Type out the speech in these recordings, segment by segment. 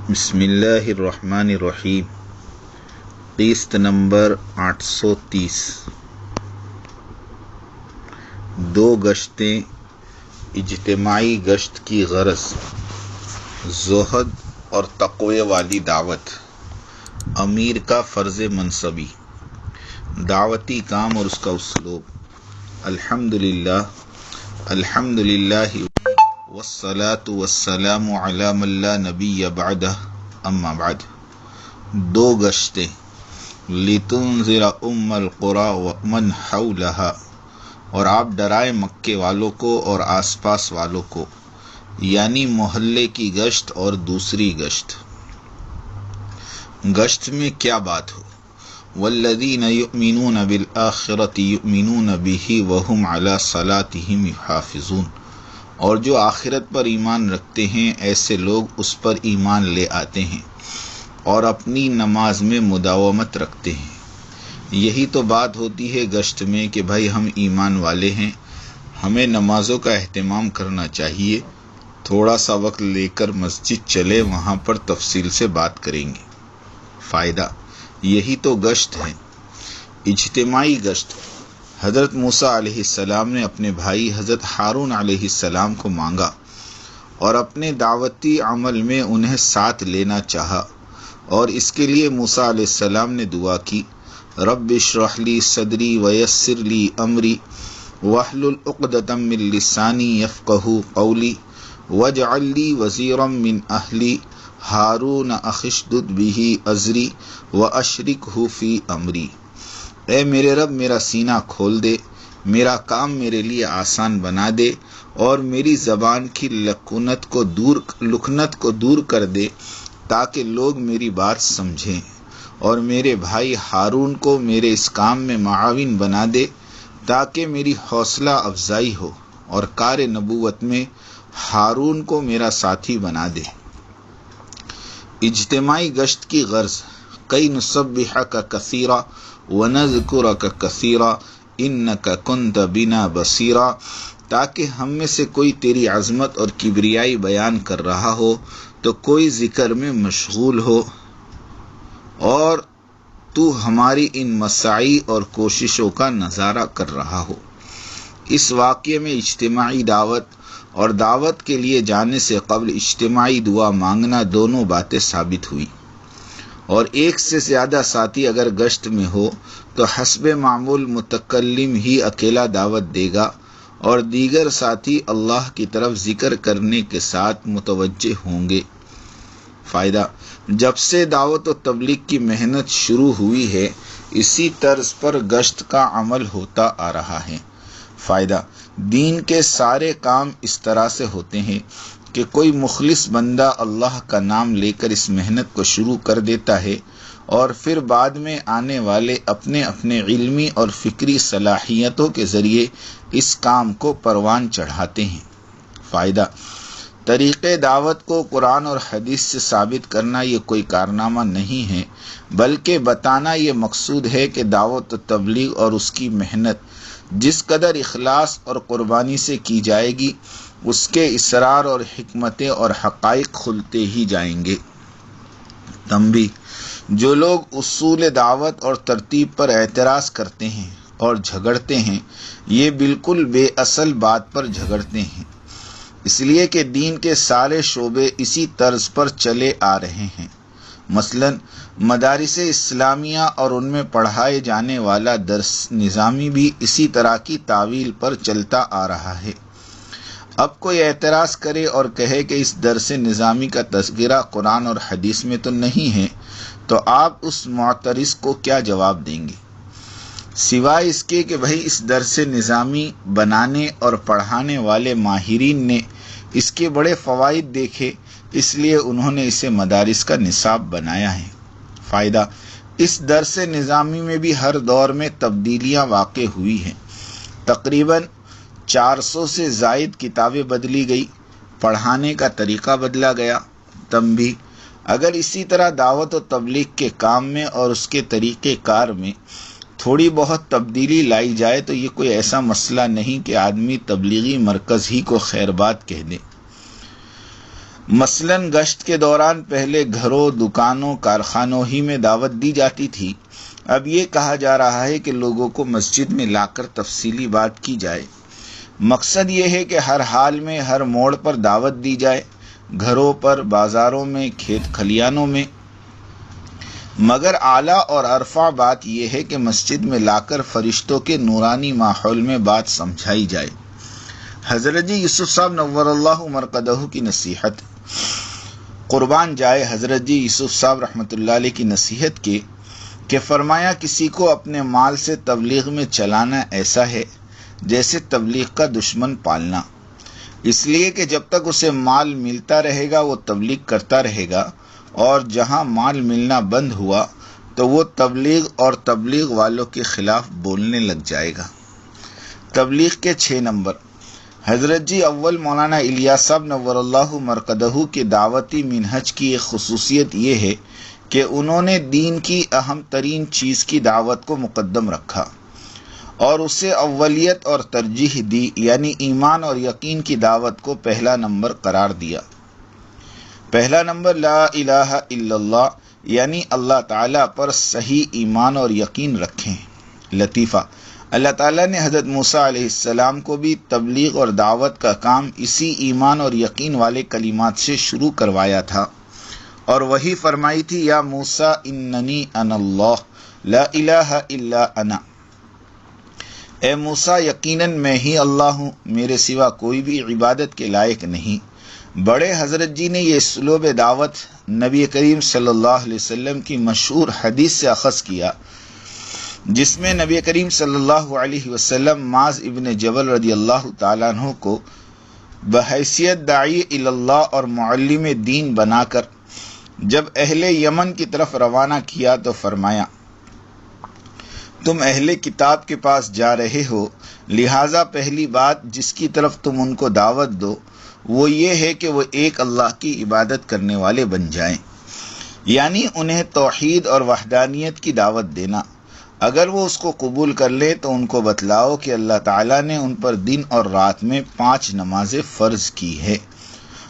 بسم اللہ الرحمن الرحیم۔ قسط نمبر 830۔ دو گشتیں اجتماعی گشت کی غرض زہد اور تقوی والی دعوت، امیر کا فرض منصبی، دعوتی کام اور اس کا اسلوب۔ الحمدللہ والصلاة والسلام علی من لا نبی بعدہ، اما بعد۔ دو گشتیں لتنذر ام القری ومن حولہا، اور آپ ڈرائے مکے والوں کو اور آس پاس والوں کو، یعنی محلے کی گشت اور دوسری گشت۔ گشت میں کیا بات ہو؟ والذین یؤمنون بالآخرۃ یؤمنون بہ وہم علی صلاتہم یحافظون، اور جو آخرت پر ایمان رکھتے ہیں ایسے لوگ اس پر ایمان لے آتے ہیں اور اپنی نماز میں مداومت رکھتے ہیں۔ یہی تو بات ہوتی ہے گشت میں کہ بھائی ہم ایمان والے ہیں، ہمیں نمازوں کا اہتمام کرنا چاہیے، تھوڑا سا وقت لے کر مسجد چلے، وہاں پر تفصیل سے بات کریں گے۔ فائدہ، یہی تو گشت ہے، اجتماعی گشت۔ حضرت موسیٰ علیہ السلام نے اپنے بھائی حضرت ہارون علیہ السلام کو مانگا اور اپنے دعوتی عمل میں انہیں ساتھ لینا چاہا، اور اس کے لیے موسیٰ علیہ السلام نے دعا کی، رب اشرح لی صدری ویسر لی امری واحلل عقدۃ من لسانی یفقہوا قولی واجعل لی وزیرا من اہلی ہارون اخی اشدد بہ ازری واشرکہ فی امری۔ اے میرے رب، میرا سینہ کھول دے، میرا کام میرے لیے آسان بنا دے، اور میری زبان کی لکنت کو دور کر دے تاکہ لوگ میری بات سمجھیں، اور میرے بھائی ہارون کو میرے اس کام میں معاون بنا دے تاکہ میری حوصلہ افزائی ہو، اور کار نبوت میں ہارون کو میرا ساتھی بنا دے۔ اجتماعی گشت کی غرض کئی نسبحک کثیرا وَنَذْكُرَكَ كَثِيرًا إِنَّكَ كُنْتَ بِنَا بَصِيرًا، تاکہ ہم میں سے کوئی تیری عظمت اور کبریائی بیان کر رہا ہو تو کوئی ذکر میں مشغول ہو، اور تو ہماری ان مساعی اور کوششوں کا نظارہ کر رہا ہو۔ اس واقعے میں اجتماعی دعوت اور دعوت کے لیے جانے سے قبل اجتماعی دعا مانگنا دونوں باتیں ثابت ہوئی، اور ایک سے زیادہ ساتھی اگر گشت میں ہو تو حسب معمول متکلم ہی اکیلا دعوت دے گا، اور دیگر ساتھی اللہ کی طرف ذکر کرنے کے ساتھ متوجہ ہوں گے۔ فائدہ، جب سے دعوت و تبلیغ کی محنت شروع ہوئی ہے اسی طرز پر گشت کا عمل ہوتا آ رہا ہے۔ فائدہ، دین کے سارے کام اس طرح سے ہوتے ہیں کہ کوئی مخلص بندہ اللہ کا نام لے کر اس محنت کو شروع کر دیتا ہے، اور پھر بعد میں آنے والے اپنے اپنے علمی اور فکری صلاحیتوں کے ذریعے اس کام کو پروان چڑھاتے ہیں۔ فائدہ، طریقے دعوت کو قرآن اور حدیث سے ثابت کرنا یہ کوئی کارنامہ نہیں ہے، بلکہ بتانا یہ مقصود ہے کہ دعوت و تبلیغ اور اس کی محنت جس قدر اخلاص اور قربانی سے کی جائے گی، اس کے اسرار اور حکمتیں اور حقائق کھلتے ہی جائیں گے۔ تنبیہ، جو لوگ اصول دعوت اور ترتیب پر اعتراض کرتے ہیں اور جھگڑتے ہیں، یہ بالکل بے اصل بات پر جھگڑتے ہیں، اس لیے کہ دین کے سارے شعبے اسی طرز پر چلے آ رہے ہیں۔ مثلا مدارس اسلامیہ اور ان میں پڑھائے جانے والا درس نظامی بھی اسی طرح کی تعویل پر چلتا آ رہا ہے۔ اب کوئی اعتراض کرے اور کہے کہ اس درس نظامی کا تذکرہ قرآن اور حدیث میں تو نہیں ہے، تو آپ اس معترض کو کیا جواب دیں گے؟ سوائے اس کے کہ بھائی اس درس نظامی بنانے اور پڑھانے والے ماہرین نے اس کے بڑے فوائد دیکھے، اس لیے انہوں نے اسے مدارس کا نصاب بنایا ہے۔ فائدہ، اس درس نظامی میں بھی ہر دور میں تبدیلیاں واقع ہوئی ہیں، تقریباً 400 سے زائد کتابیں بدلی گئی، پڑھانے کا طریقہ بدلا گیا۔ تنبیہ، اگر اسی طرح دعوت و تبلیغ کے کام میں اور اس کے طریقہ کار میں تھوڑی بہت تبدیلی لائی جائے تو یہ کوئی ایسا مسئلہ نہیں کہ آدمی تبلیغی مرکز ہی کو خیر بات کہہ دے۔ مثلاً گشت کے دوران پہلے گھروں، دکانوں، کارخانوں ہی میں دعوت دی جاتی تھی، اب یہ کہا جا رہا ہے کہ لوگوں کو مسجد میں لا کر تفصیلی بات کی جائے۔ مقصد یہ ہے کہ ہر حال میں، ہر موڑ پر دعوت دی جائے، گھروں پر، بازاروں میں، کھیت کھلیانوں میں۔ مگر اعلیٰ اور ارفع بات یہ ہے کہ مسجد میں لا کر فرشتوں کے نورانی ماحول میں بات سمجھائی جائے۔ حضرت جی یوسف صاحب نور اللہ مرقدہ کی نصیحت، قربان جائے حضرت جی یوسف صاحب رحمۃ اللہ علیہ کی نصیحت کے کہ فرمایا کسی کو اپنے مال سے تبلیغ میں چلانا ایسا ہے جیسے تبلیغ کا دشمن پالنا، اس لیے کہ جب تک اسے مال ملتا رہے گا وہ تبلیغ کرتا رہے گا، اور جہاں مال ملنا بند ہوا تو وہ تبلیغ اور تبلیغ والوں کے خلاف بولنے لگ جائے گا۔ تبلیغ کے 6 نمبر۔ حضرت جی اول مولانا الیاس صاحب نور اللہ مرقدہ کے دعوتی منہج کی ایک خصوصیت یہ ہے کہ انہوں نے دین کی اہم ترین چیز کی دعوت کو مقدم رکھا اور اسے اولیت اور ترجیح دی، یعنی ایمان اور یقین کی دعوت کو پہلا نمبر قرار دیا۔ پہلا نمبر لا الہ الا اللہ، یعنی اللہ تعالیٰ پر صحیح ایمان اور یقین رکھیں۔ لطیفہ، اللہ تعالیٰ نے حضرت موسیٰ علیہ السلام کو بھی تبلیغ اور دعوت کا کام اسی ایمان اور یقین والے کلمات سے شروع کروایا تھا، اور وہی فرمائی تھی یا موسیٰ اننی انا اللہ لا الہ الا انا، اے موسیٰ یقیناً میں ہی اللہ ہوں، میرے سوا کوئی بھی عبادت کے لائق نہیں۔ بڑے حضرت جی نے یہ اسلوب دعوت نبی کریم صلی اللہ علیہ وسلم کی مشہور حدیث سے اخذ کیا، جس میں نبی کریم صلی اللہ علیہ وسلم معاذ ابن جبل رضی اللہ تعالیٰ عنہ کو بحیثیت داعی الی اللہ اور معلم دین بنا کر جب اہل یمن کی طرف روانہ کیا تو فرمایا تم اہل کتاب کے پاس جا رہے ہو، لہٰذا پہلی بات جس کی طرف تم ان کو دعوت دو وہ یہ ہے کہ وہ ایک اللہ کی عبادت کرنے والے بن جائیں، یعنی انہیں توحید اور وحدانیت کی دعوت دینا۔ اگر وہ اس کو قبول کر لے تو ان کو بتلاؤ کہ اللہ تعالیٰ نے ان پر دن اور رات میں 5 نمازیں فرض کی ہے،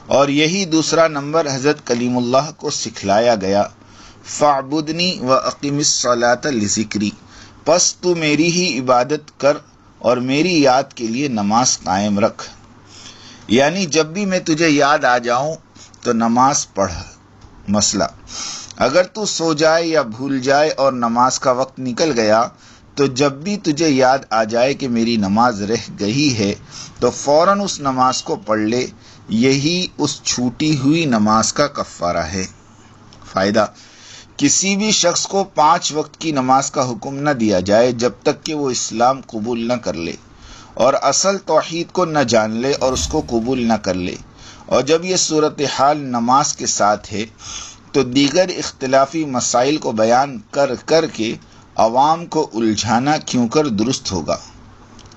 اور یہی دوسرا نمبر حضرت کلیم اللہ کو سکھلایا گیا، فاعبدنی واقم الصلاۃ لذکری، پس تو میری ہی عبادت کر اور میری یاد کے لیے نماز قائم رکھ، یعنی جب بھی میں تجھے یاد آ جاؤں تو نماز پڑھ۔ مسئلہ، اگر تو سو جائے یا بھول جائے اور نماز کا وقت نکل گیا تو جب بھی تجھے یاد آ جائے کہ میری نماز رہ گئی ہے تو فوراً اس نماز کو پڑھ لے، یہی اس چھوٹی ہوئی نماز کا کفارہ ہے۔ فائدہ، کسی بھی شخص کو 5 وقت کی نماز کا حکم نہ دیا جائے جب تک کہ وہ اسلام قبول نہ کر لے اور اصل توحید کو نہ جان لے اور اس کو قبول نہ کر لے، اور جب یہ صورتحال نماز کے ساتھ ہے تو دیگر اختلافی مسائل کو بیان کر کر کے عوام کو الجھانا کیوں کر درست ہوگا۔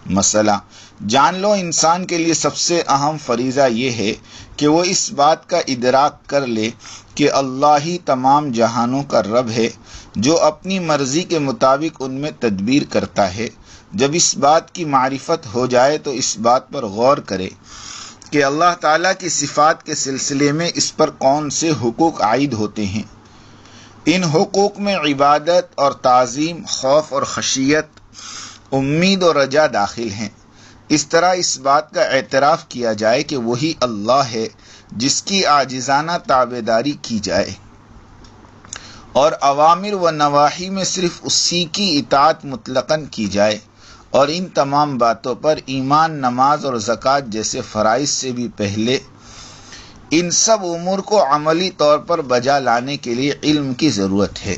مسئلہ، جان لو انسان کے لیے سب سے اہم فریضہ یہ ہے کہ وہ اس بات کا ادراک کر لے کہ اللہ ہی تمام جہانوں کا رب ہے جو اپنی مرضی کے مطابق ان میں تدبیر کرتا ہے۔ جب اس بات کی معرفت ہو جائے تو اس بات پر غور کرے کہ اللہ تعالیٰ کی صفات کے سلسلے میں اس پر کون سے حقوق عائد ہوتے ہیں۔ ان حقوق میں عبادت اور تعظیم، خوف اور خشیت، امید اور رجا داخل ہیں۔ اس طرح اس بات کا اعتراف کیا جائے کہ وہی اللہ ہے جس کی عاجزانہ تابعداری کی جائے، اور اوامر و نواہی میں صرف اسی کی اطاعت مطلقاً کی جائے، اور ان تمام باتوں پر ایمان، نماز اور زکوٰۃ جیسے فرائض سے بھی پہلے ان سب امور کو عملی طور پر بجا لانے کے لیے علم کی ضرورت ہے۔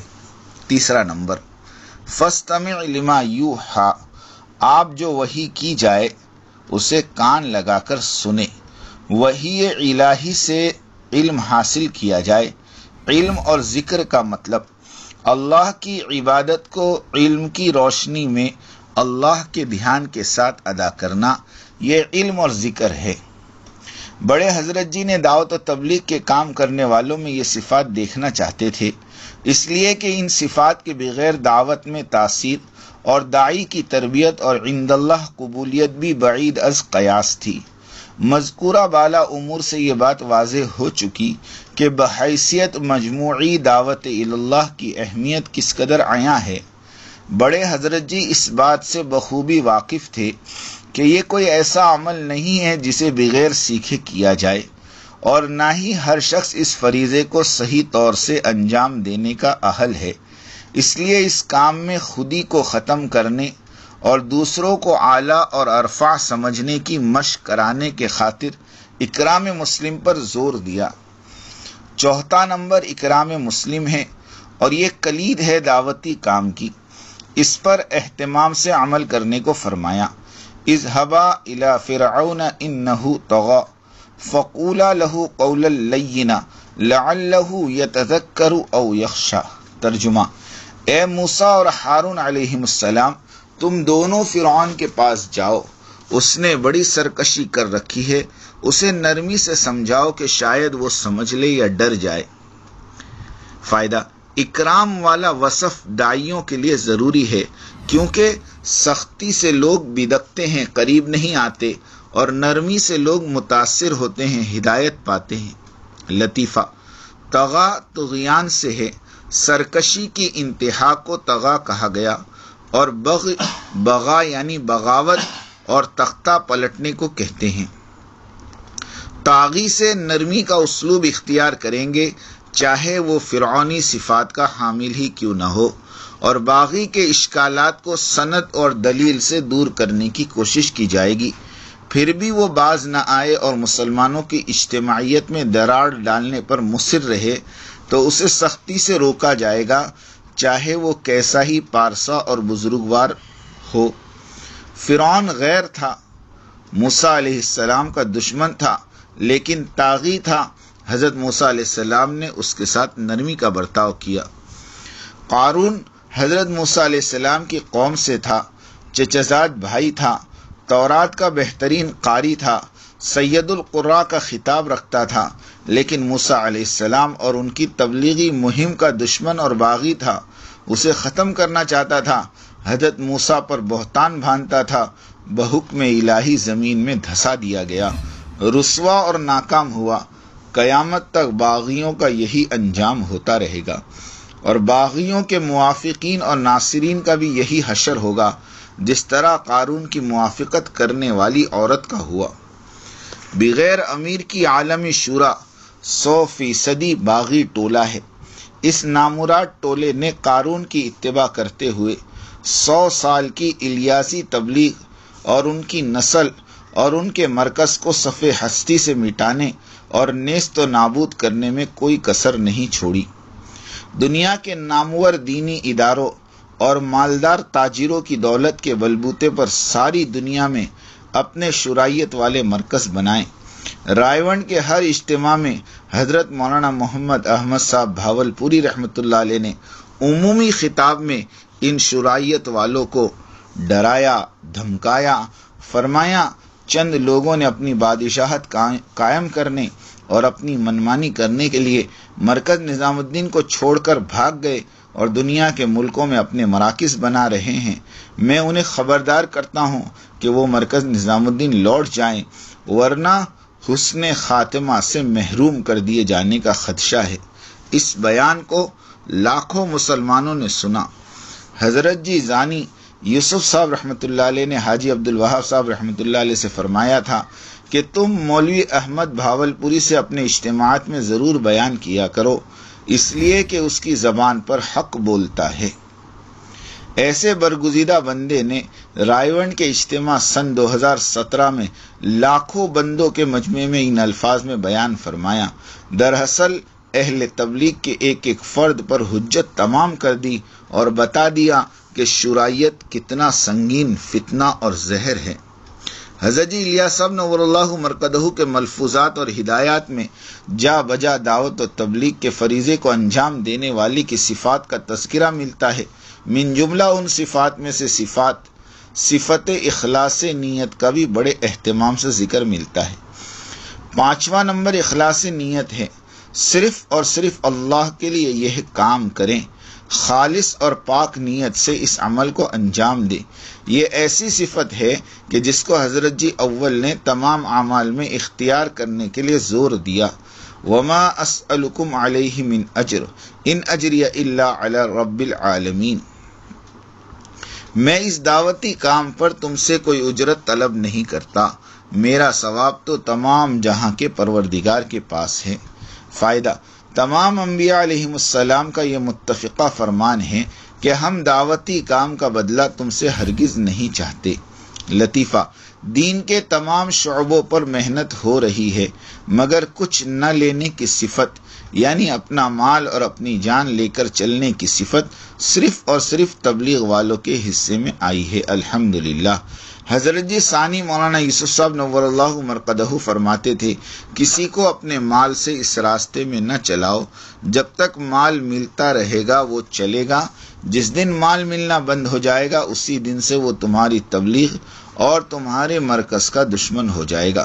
تیسرا نمبر، فاستمع لما یوحی، آپ جو وحی کی جائے اسے کان لگا کر سنیں۔ وحی الہی سے علم حاصل کیا جائے۔ علم اور ذکر کا مطلب اللہ کی عبادت کو علم کی روشنی میں اللہ کے دھیان کے ساتھ ادا کرنا، یہ علم اور ذکر ہے۔ بڑے حضرت جی نے دعوت و تبلیغ کے کام کرنے والوں میں یہ صفات دیکھنا چاہتے تھے، اس لیے کہ ان صفات کے بغیر دعوت میں تاثیر اور داعی کی تربیت اور عند اللہ قبولیت بھی بعید از قیاس تھی۔ مذکورہ بالا امور سے یہ بات واضح ہو چکی کہ بحیثیت مجموعی دعوت اللہ کی اہمیت کس قدر عیاں ہے۔ بڑے حضرت جی اس بات سے بخوبی واقف تھے کہ یہ کوئی ایسا عمل نہیں ہے جسے بغیر سیکھے کیا جائے، اور نہ ہی ہر شخص اس فریضے کو صحیح طور سے انجام دینے کا اہل ہے۔ اس لیے اس کام میں خودی کو ختم کرنے اور دوسروں کو اعلیٰ اور ارفع سمجھنے کی مشق کرانے کے خاطر اکرام مسلم پر زور دیا۔ چوتھا نمبر اکرام مسلم ہے، اور یہ کلید ہے دعوتی کام کی۔ اس پر اہتمام سے عمل کرنے کو فرمایا۔ اذهبا الى فرعون انه طغى فقولا له قولا لینا لعله يتذکر او یخشى۔ ترجمہ: اے موسیٰ اور ہارون علیہ السلام، تم دونوں فرعون کے پاس جاؤ، اس نے بڑی سرکشی کر رکھی ہے، اسے نرمی سے سمجھاؤ کہ شاید وہ سمجھ لے یا ڈر جائے۔ فائدہ: اکرام والا وصف داعیوں کے لیے ضروری ہے، کیونکہ سختی سے لوگ بدکتے ہیں، قریب نہیں آتے، اور نرمی سے لوگ متاثر ہوتے ہیں، ہدایت پاتے ہیں۔ لطیفہ: طغا طغیان سے ہے، سرکشی کی انتہا کو طغا کہا گیا، اور بغا یعنی بغاوت اور تختہ پلٹنے کو کہتے ہیں۔ طاغی سے نرمی کا اسلوب اختیار کریں گے، چاہے وہ فرعونی صفات کا حامل ہی کیوں نہ ہو، اور باغی کے اشکالات کو سند اور دلیل سے دور کرنے کی کوشش کی جائے گی۔ پھر بھی وہ باز نہ آئے اور مسلمانوں کی اجتماعیت میں دراڑ ڈالنے پر مصر رہے تو اسے سختی سے روکا جائے گا، چاہے وہ کیسا ہی پارسا اور بزرگوار ہو۔ فرعون غیر تھا، موسیٰ علیہ السلام کا دشمن تھا، لیکن طاغی تھا۔ حضرت موسیٰ علیہ السلام نے اس کے ساتھ نرمی کا برتاؤ کیا۔ قارون حضرت موسیٰ علیہ السلام کی قوم سے تھا، چچزاد بھائی تھا، تورات کا بہترین قاری تھا، سید القراء کا خطاب رکھتا تھا، لیکن موسیٰ علیہ السلام اور ان کی تبلیغی مہم کا دشمن اور باغی تھا، اسے ختم کرنا چاہتا تھا۔ حضرت موسیٰ پر بہتان باندھتا تھا، بحکم الہی زمین میں دھسا دیا گیا، رسوا اور ناکام ہوا۔ قیامت تک باغیوں کا یہی انجام ہوتا رہے گا، اور باغیوں کے موافقین اور ناصرین کا بھی یہی حشر ہوگا، جس طرح قارون کی موافقت کرنے والی عورت کا ہوا۔ بغیر امیر کی عالمی شورا 100% باغی ٹولہ ہے۔ اس نامراد ٹولے نے قارون کی اتباع کرتے ہوئے 100 سال کی الیاسی تبلیغ اور ان کی نسل اور ان کے مرکز کو صف ہستی سے مٹانے اور نیست و نابود کرنے میں کوئی کسر نہیں چھوڑی۔ دنیا کے نامور دینی اداروں اور مالدار تاجروں کی دولت کے بلبوتے پر ساری دنیا میں اپنے شرائط والے مرکز بنائیں۔ رائے کے ہر اجتماع میں حضرت مولانا محمد احمد صاحب بھاولپوری رحمۃ اللہ علیہ نے عمومی خطاب میں ان شرائط والوں کو ڈرایا، دھمکایا، فرمایا چند لوگوں نے اپنی بادشاہت قائم کرنے اور اپنی منمانی کرنے کے لیے مرکز نظام الدین کو چھوڑ کر بھاگ گئے اور دنیا کے ملکوں میں اپنے مراکز بنا رہے ہیں۔ میں انہیں خبردار کرتا ہوں کہ وہ مرکز نظام الدین لوٹ جائیں، ورنہ حسن خاتمہ سے محروم کر دیے جانے کا خدشہ ہے۔ اس بیان کو لاکھوں مسلمانوں نے سنا۔ حضرت جی زانی یوسف صاحب رحمۃ اللہ علیہ نے حاجی عبدالوہاب صاحب رحمۃ اللہ علیہ سے فرمایا تھا کہ تم مولوی احمد بھاولپوری سے اپنے اجتماعات میں ضرور بیان کیا کرو، اس لیے کہ اس کی زبان پر حق بولتا ہے۔ ایسے برگزیدہ بندے نے رائے کے اجتماع سن 2017 میں لاکھوں بندوں کے مجمع میں ان الفاظ میں بیان فرمایا۔ دراصل اہل تبلیغ کے ایک ایک فرد پر حجت تمام کر دی اور بتا دیا کہ شرائط کتنا سنگین فتنہ اور زہر ہے۔ حضرت جی الیاس صاحب نور اللہ مرقدہ کے ملفوظات اور ہدایات میں جا بجا دعوت و تبلیغ کے فریضے کو انجام دینے والی کی صفات کا تذکرہ ملتا ہے۔ من جملہ ان صفات میں سے صفت اخلاص نیت کا بھی بڑے اہتمام سے ذکر ملتا ہے۔ 5واں نمبر اخلاص نیت ہے۔ صرف اور صرف اللہ کے لیے یہ کام کریں، خالص اور پاک نیت سے اس عمل کو انجام دے۔ یہ ایسی صفت ہے کہ جس کو حضرت جی اول نے تمام اعمال میں اختیار کرنے کے لیے زور دیا۔ وما اسألکم علیہ من اجر ان اجری الا علی رب العالمین۔ میں اس دعوتی کام پر تم سے کوئی اجرت طلب نہیں کرتا، میرا ثواب تو تمام جہاں کے پروردگار کے پاس ہے۔ فائدہ: تمام انبیاء علیہم السلام کا یہ متفقہ فرمان ہے کہ ہم دعوتی کام کا بدلہ تم سے ہرگز نہیں چاہتے۔ لطیفہ: دین کے تمام شعبوں پر محنت ہو رہی ہے، مگر کچھ نہ لینے کی صفت، یعنی اپنا مال اور اپنی جان لے کر چلنے کی صفت صرف اور صرف تبلیغ والوں کے حصے میں آئی ہے۔ الحمدللہ۔ حضرت جی ثانی مولانا یوسف صاحب نور اللہ مرقدہ فرماتے تھے، کسی کو اپنے مال سے اس راستے میں نہ چلاؤ، جب تک مال ملتا رہے گا وہ چلے گا، جس دن مال ملنا بند ہو جائے گا اسی دن سے وہ تمہاری تبلیغ اور تمہارے مرکز کا دشمن ہو جائے گا۔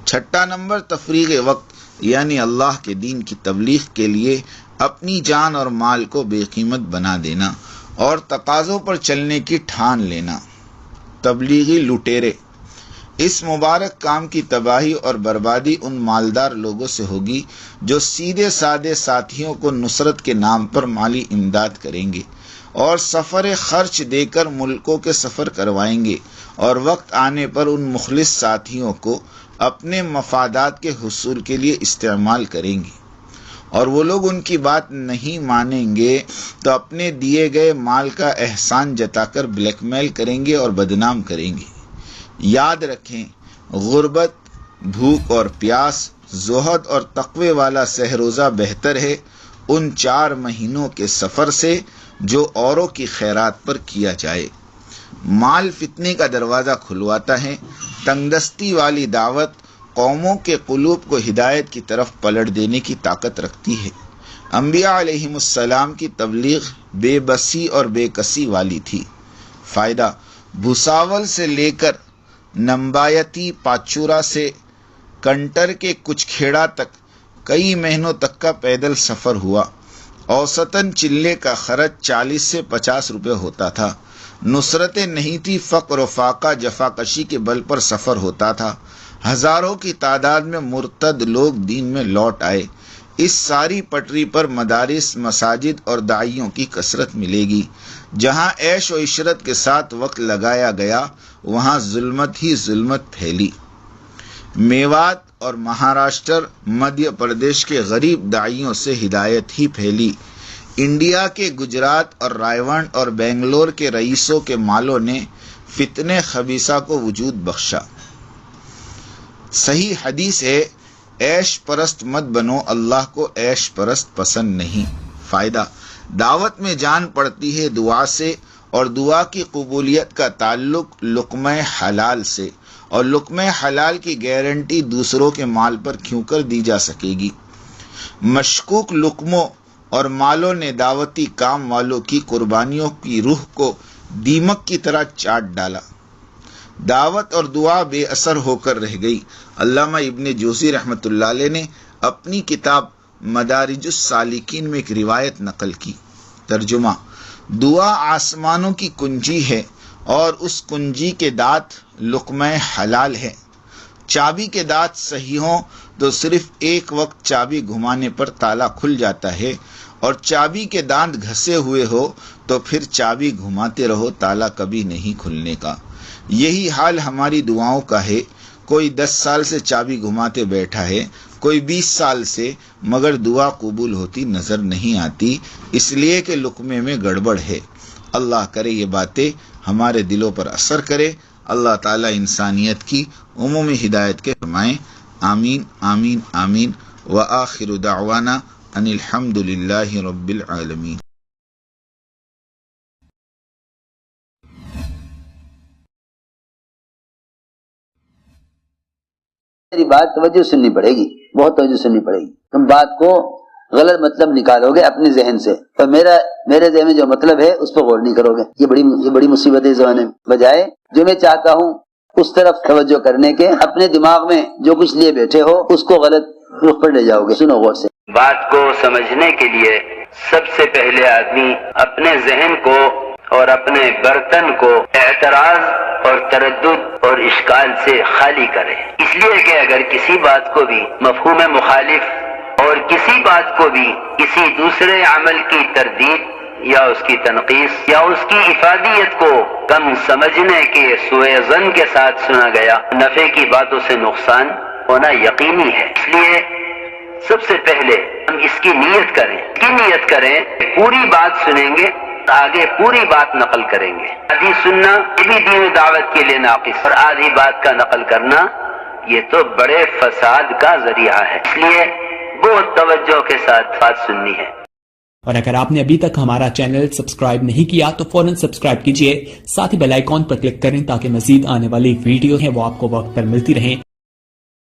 چھٹا نمبر، تفریغ وقت، یعنی اللہ کے دین کی تبلیغ کے لیے اپنی جان اور مال کو بے قیمت بنا دینا اور تقاضوں پر چلنے کی ٹھان لینا۔ تبلیغی لٹیرے: اس مبارک کام کی تباہی اور بربادی ان مالدار لوگوں سے ہوگی جو سیدھے سادے ساتھیوں کو نصرت کے نام پر مالی امداد کریں گے اور سفر خرچ دے کر ملکوں کے سفر کروائیں گے، اور وقت آنے پر ان مخلص ساتھیوں کو اپنے مفادات کے حصول کے لیے استعمال کریں گے، اور وہ لوگ ان کی بات نہیں مانیں گے تو اپنے دیے گئے مال کا احسان جتا کر بلیک میل کریں گے اور بدنام کریں گے۔ یاد رکھیں، غربت، بھوک اور پیاس، زہد اور تقوی والا سہروزہ بہتر ہے ان 4 مہینوں کے سفر سے جو اوروں کی خیرات پر کیا جائے۔ مال فتنے کا دروازہ کھلواتا ہے، تنگ دستی والی دعوت قوموں کے قلوب کو ہدایت کی طرف پلٹ دینے کی طاقت رکھتی ہے۔ انبیاء علیہم السلام کی تبلیغ بے بسی اور بے کسی والی تھی۔ فائدہ: بھساول سے لے کر نمبایتی پاچورا سے کنٹر کے کچھ کھیڑا تک کئی مہینوں تک کا پیدل سفر ہوا۔ اوسطاً چلے کا خرچ 40 سے 50 روپے ہوتا تھا۔ نصرتیں نہیں تھی، فقر و فاقہ جفاکشی کے بل پر سفر ہوتا تھا۔ ہزاروں کی تعداد میں مرتد لوگ دین میں لوٹ آئے۔ اس ساری پٹری پر مدارس، مساجد اور داعیوں کی کثرت ملے گی۔ جہاں عیش و عشرت کے ساتھ وقت لگایا گیا وہاں ظلمت ہی ظلمت پھیلی۔ میوات اور مہاراشٹر، مدھیہ پردیش کے غریب داعیوں سے ہدایت ہی پھیلی۔ انڈیا کے گجرات اور رائے ون اور بنگلور کے رئیسوں کے مالوں نے فتنے خبیثہ کو وجود بخشا۔ صحیح حدیث ہے، عیش پرست مت بنو، اللہ کو عیش پرست پسند نہیں۔ فائدہ: دعوت میں جان پڑتی ہے دعا سے، اور دعا کی قبولیت کا تعلق لقمہ حلال سے، اور لقمہ حلال کی گارنٹی دوسروں کے مال پر کیوں کر دی جا سکے گی۔ مشکوک لقموں اور مالوں نے دعوتی کام والوں کی قربانیوں کی روح کو دیمک کی طرح چاٹ ڈالا۔ دعوت اور دعا بے اثر ہو کر رہ گئی۔ علامہ ابن جوزی رحمۃ اللہ علیہ نے اپنی کتاب مدارج السالکین میں ایک روایت نقل کی۔ ترجمہ: دعا آسمانوں کی کنجی ہے اور اس کنجی کے دانت لقمہ حلال ہے۔ چابی کے دانت صحیح ہوں تو صرف ایک وقت چابی گھمانے پر تالا کھل جاتا ہے، اور چابی کے دانت گھسے ہوئے ہو تو پھر چابی گھماتے رہو، تالا کبھی نہیں کھلنے کا۔ یہی حال ہماری دعاؤں کا ہے۔ کوئی 10 سال سے چابی گھماتے بیٹھا ہے، کوئی 20 سال سے، مگر دعا قبول ہوتی نظر نہیں آتی، اس لیے کہ لقمے میں گڑبڑ ہے۔ اللہ کرے یہ باتیں ہمارے دلوں پر اثر کرے۔ اللہ تعالیٰ انسانیت کی عمومی ہدایت کے فرمائیں۔ آمین آمین آمین۔ وآخر دعوانا ان الحمد للہ رب العالمین۔ میری بات توجہ سننی پڑے گی، بہت توجہ سننی پڑے گی۔ تم بات کو غلط مطلب نکالو گے اپنے ذہن سے، اور میرے ذہن میں جو مطلب ہے اس پہ غور نہیں کرو گے۔ یہ بڑی مصیبت ہے زمانے میں۔ بجائے جو میں چاہتا ہوں اس طرف توجہ کرنے کے، اپنے دماغ میں جو کچھ لیے بیٹھے ہو اس کو غلط رخ پر لے جاؤ گے۔ سنو غور سے۔ بات کو سمجھنے کے لیے سب سے پہلے آدمی اپنے ذہن کو اور اپنے برتن کو اعتراض اور تردد اور اشکال سے خالی کرے، اس لیے کہ اگر کسی بات کو بھی مفہوم مخالف اور کسی بات کو بھی کسی دوسرے عمل کی تردید یا اس کی تنقیص یا اس کی افادیت کو کم سمجھنے کے سوء ظن کے ساتھ سنا گیا، نفع کی باتوں سے نقصان ہونا یقینی ہے۔ اس لیے سب سے پہلے ہم اس کی نیت کریں، پوری بات سنیں گے، آگے پوری بات نقل کریں گے۔ آدھی سننا یہ بھی دین و دعوت کے لیے ناقص، اور آدھی بات کا نقل کرنا یہ تو بڑے فساد کا ذریعہ ہے، اس لیے بہت توجہ کے ساتھ بات سننی ہے۔ اور اگر آپ نے ابھی تک ہمارا چینل سبسکرائب نہیں کیا تو فوراً سبسکرائب کیجئے، ساتھ ہی بیل آئیکن پر کلک کریں تاکہ مزید آنے والی ویڈیو ہیں وہ آپ کو وقت پر ملتی رہیں۔